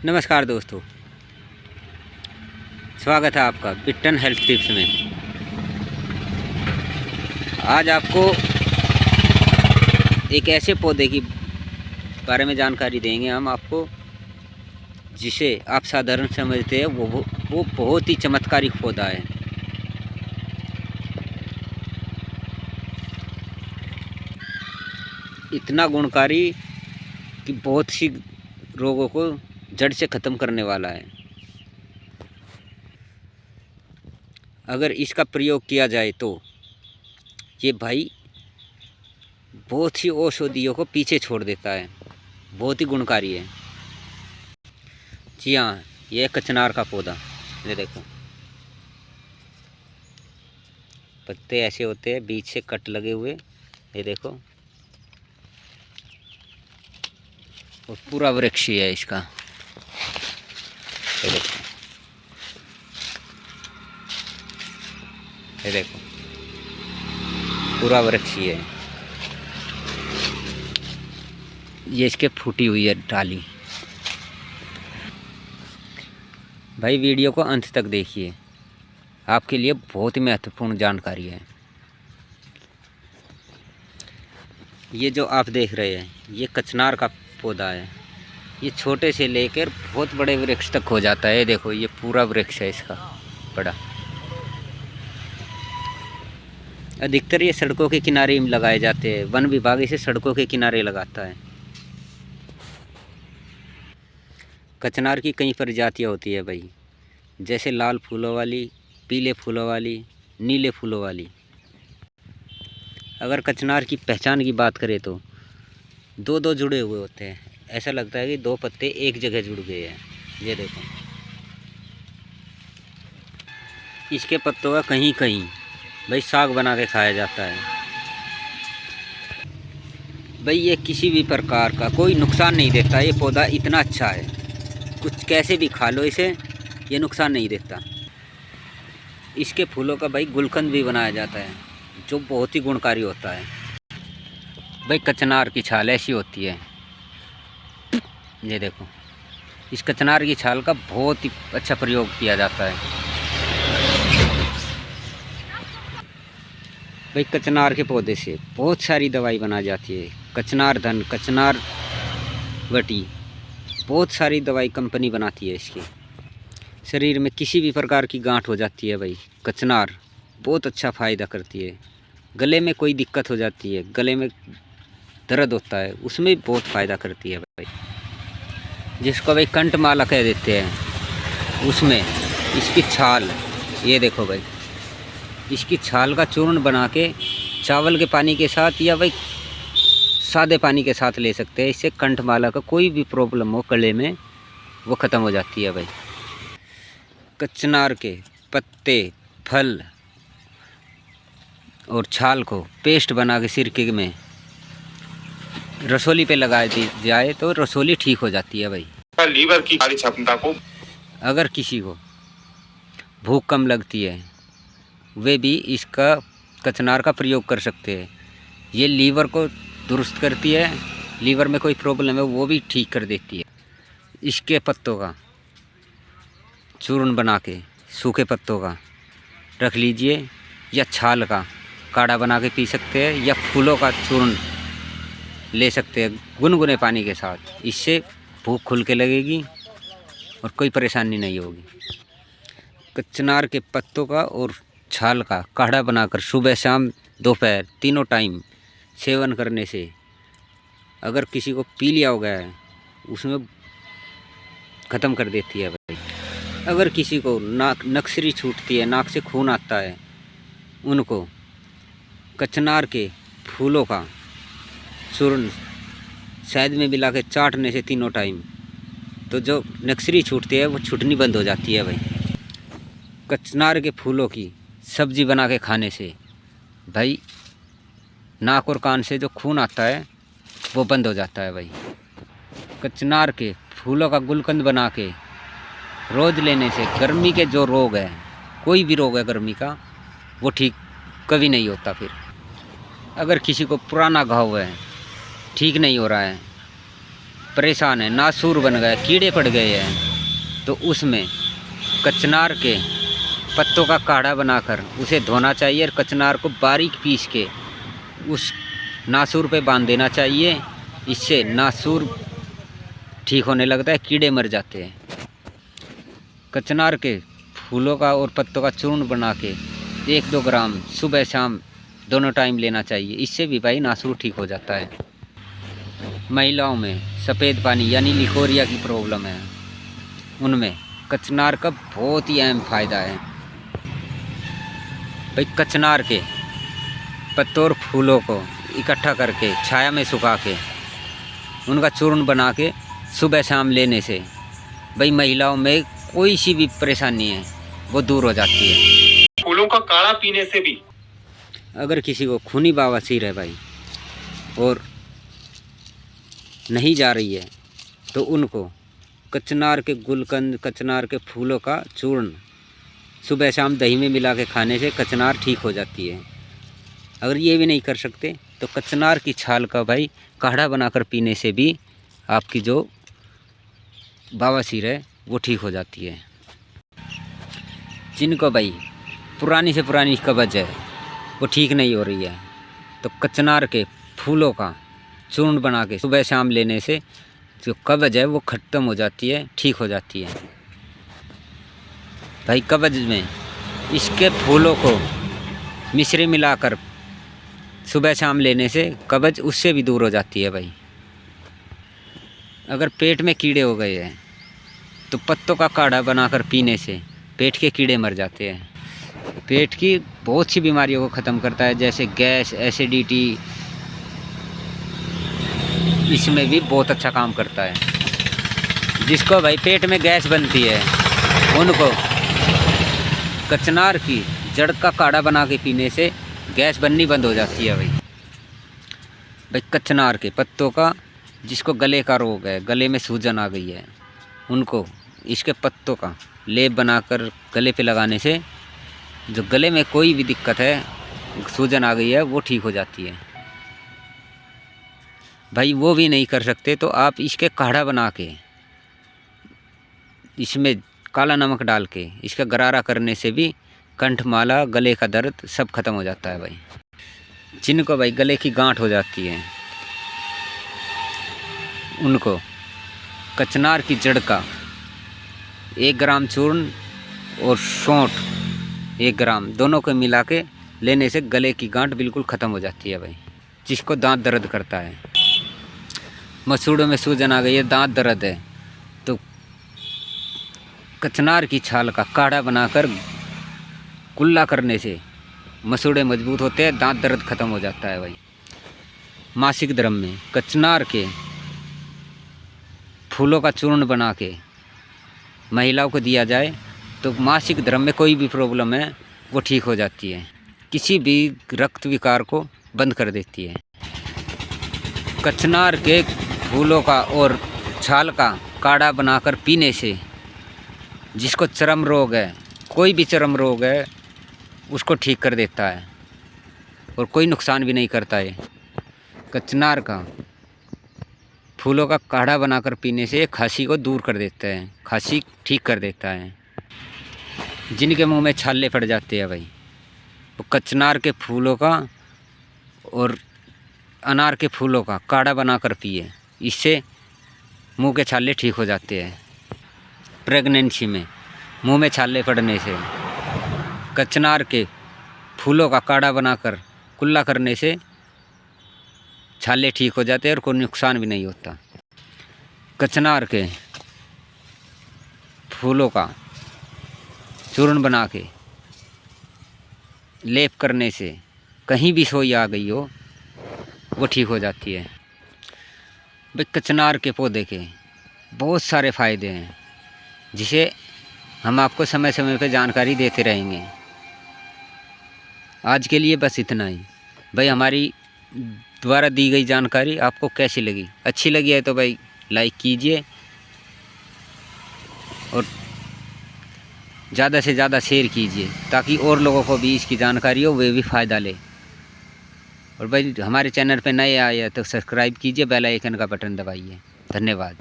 नमस्कार दोस्तों, स्वागत है आपका बिट्टन हेल्थ टिप्स में। आज आपको एक ऐसे पौधे की बारे में जानकारी देंगे हम आपको, जिसे आप साधारण समझते हैं वो बहुत ही चमत्कारिक पौधा है। इतना गुणकारी कि बहुत सी रोगों को जड़ से ख़त्म करने वाला है। अगर इसका प्रयोग किया जाए तो ये भाई बहुत सी औषधियों को पीछे छोड़ देता है, बहुत ही गुणकारी है। जी हाँ, ये कचनार का पौधा, ये देखो पत्ते ऐसे होते हैं, बीच से कट लगे हुए, ये देखो। और पूरा वृक्ष ही है इसका, ये देखो, ये देखो पूरा वृक्ष ही है। ये इसके फूटी हुई है डाली। भाई वीडियो को अंत तक देखिए, आपके लिए बहुत ही महत्वपूर्ण जानकारी है। ये जो आप देख रहे हैं ये कचनार का पौधा है। ये छोटे से लेकर बहुत बड़े वृक्ष तक हो जाता है। देखो ये पूरा वृक्ष है इसका बड़ा। अधिकतर ये सड़कों के किनारे लगाए जाते हैं, वन विभाग इसे सड़कों के किनारे लगाता है। कचनार की कई प्रजातियां होती है भाई, जैसे लाल फूलों वाली, पीले फूलों वाली, नीले फूलों वाली। अगर कचनार की पहचान की बात करें तो दो दो जुड़े हुए होते हैं, ऐसा लगता है कि दो पत्ते एक जगह जुड़ गए हैं। ये देखो इसके पत्तों का कहीं कहीं भाई साग बना के खाया जाता है। भाई ये किसी भी प्रकार का कोई नुकसान नहीं देता। ये पौधा इतना अच्छा है, कुछ कैसे भी खा लो इसे, ये नुकसान नहीं देता। इसके फूलों का भाई गुलकंद भी बनाया जाता है, जो बहुत ही गुणकारी होता है। भाई कचनार की छाल ऐसी होती है, ये देखो इस कचनार की छाल का बहुत ही अच्छा प्रयोग किया जाता है। भाई कचनार के पौधे से बहुत सारी दवाई बनाई जाती है। कचनार धन, कचनार वटी, बहुत सारी दवाई कंपनी बनाती है इसकी। शरीर में किसी भी प्रकार की गांठ हो जाती है भाई, कचनार बहुत अच्छा फ़ायदा करती है। गले में कोई दिक्कत हो जाती है, गले में दर्द होता है, उसमें बहुत फ़ायदा करती है भाई। जिसको भाई कंठमाला कह देते हैं, उसमें इसकी छाल, ये देखो भाई, इसकी छाल का चूर्ण बना के चावल के पानी के साथ या भाई सादे पानी के साथ ले सकते हैं। इससे कंठमाला का कोई भी प्रॉब्लम हो गले में, वो ख़त्म हो जाती है भाई। कचनार के पत्ते, फल और छाल को पेस्ट बना के सिरके में रसोली पे लगा दी जाए तो रसोली ठीक हो जाती है भाई। लीवर की कार्य क्षमता को, अगर किसी को भूख कम लगती है वे भी इसका कचनार का प्रयोग कर सकते हैं। ये लीवर को दुरुस्त करती है, लीवर में कोई प्रॉब्लम है वो भी ठीक कर देती है। इसके पत्तों का चूर्ण बना के, सूखे पत्तों का रख लीजिए, या छाल का काढ़ा बना के पी सकते हैं, या फूलों का चूर्ण ले सकते हैं गुनगुने पानी के साथ। इससे भूख खुल के लगेगी और कोई परेशानी नहीं होगी। कचनार के पत्तों का और छाल का काढ़ा बनाकर सुबह शाम दोपहर तीनों टाइम सेवन करने से अगर किसी को पी लिया हो गया है उसमें ख़त्म कर देती है भाई। अगर किसी को नक्सरी छूटती है, नाक से खून आता है, उनको कचनार के फूलों का चूर्ण शहद में मिला के चाटने से तीनों टाइम, तो जो नक्सरी छूटती है वो छूटनी बंद हो जाती है भाई। कचनार के फूलों की सब्जी बना के खाने से भाई नाक और कान से जो खून आता है वो बंद हो जाता है भाई। कचनार के फूलों का गुलकंद बना के रोज़ लेने से गर्मी के जो रोग है, कोई भी रोग है गर्मी का, वो ठीक कभी नहीं होता। फिर अगर किसी को पुराना घाव है, ठीक नहीं हो रहा है, परेशान है, नासूर बन गया, कीड़े पड़ गए हैं, तो उसमें कचनार के पत्तों का काढ़ा बनाकर उसे धोना चाहिए और कचनार को बारीक पीस के उस नासूर पे बांध देना चाहिए। इससे नासूर ठीक होने लगता है, कीड़े मर जाते हैं। कचनार के फूलों का और पत्तों का चूर्ण बना के 1-2 ग्राम सुबह शाम दोनों टाइम लेना चाहिए। इससे भी भाई नासूर ठीक हो जाता है। महिलाओं में सफ़ेद पानी यानी लिकोरिया की प्रॉब्लम है, उनमें कचनार का बहुत ही अहम फ़ायदा है। भाई कचनार के पत्तों और फूलों को इकट्ठा करके छाया में सुखा के उनका चूर्ण बना के सुबह शाम लेने से भाई महिलाओं में कोई सी भी परेशानी है वो दूर हो जाती है। फूलों का काढ़ा पीने से भी अगर किसी को खूनी बवासीर है भाई और नहीं जा रही है तो उनको कचनार के गुलकंद, कचनार के फूलों का चूर्ण सुबह शाम दही में मिला के खाने से कचनार ठीक हो जाती है। अगर ये भी नहीं कर सकते तो कचनार की छाल का भाई काढ़ा बनाकर पीने से भी आपकी जो बवासीर है वो ठीक हो जाती है। जिनको भाई पुरानी से पुरानी कब्ज है वो ठीक नहीं हो रही है तो कचनार के फूलों का चूर्ण बना के सुबह शाम लेने से जो कब्ज है वो ख़त्म हो जाती है, ठीक हो जाती है। भाई कब्ज में इसके फूलों को मिश्री मिलाकर सुबह शाम लेने से कब्ज उससे भी दूर हो जाती है। भाई अगर पेट में कीड़े हो गए हैं तो पत्तों का काढ़ा बनाकर पीने से पेट के कीड़े मर जाते हैं। पेट की बहुत सी बीमारियों को ख़त्म करता है, जैसे गैस, एसिडिटी, इसमें भी बहुत अच्छा काम करता है। जिसको भाई पेट में गैस बनती है उनको कचनार की जड़ का काढ़ा बना के पीने से गैस बननी बंद हो जाती है। भाई कचनार के पत्तों का, जिसको गले का रोग है, गले में सूजन आ गई है, उनको इसके पत्तों का लेप बनाकर गले पे लगाने से जो गले में कोई भी दिक्कत है, सूजन आ गई है, वो ठीक हो जाती है। भाई वो भी नहीं कर सकते तो आप इसके काढ़ा बना के इसमें काला नमक डाल के इसका गरारा करने से भी कंठमाला, गले का दर्द सब खत्म हो जाता है। भाई जिनको भाई गले की गांठ हो जाती है उनको कचनार की जड़ का 1 ग्राम चूर्ण और सौंठ 1 ग्राम दोनों को मिला के लेने से गले की गांठ बिल्कुल ख़त्म हो जाती है। भाई जिसको दांत दर्द करता है, मसूड़ों में सूजन आ गई है, दांत दर्द है, तो कचनार की छाल का काढ़ा बनाकर कुल्ला करने से मसूड़े मजबूत होते हैं, दांत दर्द ख़त्म हो जाता है। भाई मासिक धर्म में कचनार के फूलों का चूर्ण बना के महिलाओं को दिया जाए तो मासिक धर्म में कोई भी प्रॉब्लम है वो ठीक हो जाती है, किसी भी रक्त विकार को बंद कर देती है। कचनार के फूलों का और छाल का काढ़ा बनाकर पीने से जिसको चर्म रोग है, कोई भी चर्म रोग है, उसको ठीक कर देता है और कोई नुकसान भी नहीं करता है। कचनार का फूलों का काढ़ा बनाकर पीने से खांसी को दूर कर देता है, खांसी ठीक कर देता है। जिनके मुंह में छाले पड़ जाते हैं भाई वो कचनार के फूलों का और अनार के फूलों का काढ़ा बनाकर पिए, इससे मुंह के छाले ठीक हो जाते हैं। प्रेगनेंसी में मुंह में छाले पड़ने से कचनार के फूलों का काढ़ा बनाकर कुल्ला करने से छाले ठीक हो जाते हैं और कोई नुकसान भी नहीं होता। कचनार के फूलों का चूर्ण बना के लेप करने से कहीं भी सोई आ गई हो वो ठीक हो जाती है। भाई कचनार के पौधे के बहुत सारे फ़ायदे हैं जिसे हम आपको समय समय पर जानकारी देते रहेंगे। आज के लिए बस इतना ही। भाई हमारी द्वारा दी गई जानकारी आपको कैसी लगी? अच्छी लगी है तो भाई लाइक कीजिए और ज़्यादा से ज़्यादा शेयर कीजिए ताकि और लोगों को भी इसकी जानकारी हो, वे भी फ़ायदा ले। और भाई हमारे चैनल पे नए आए हैं तो सब्सक्राइब कीजिए, बेल आइकन का बटन दबाइए। धन्यवाद।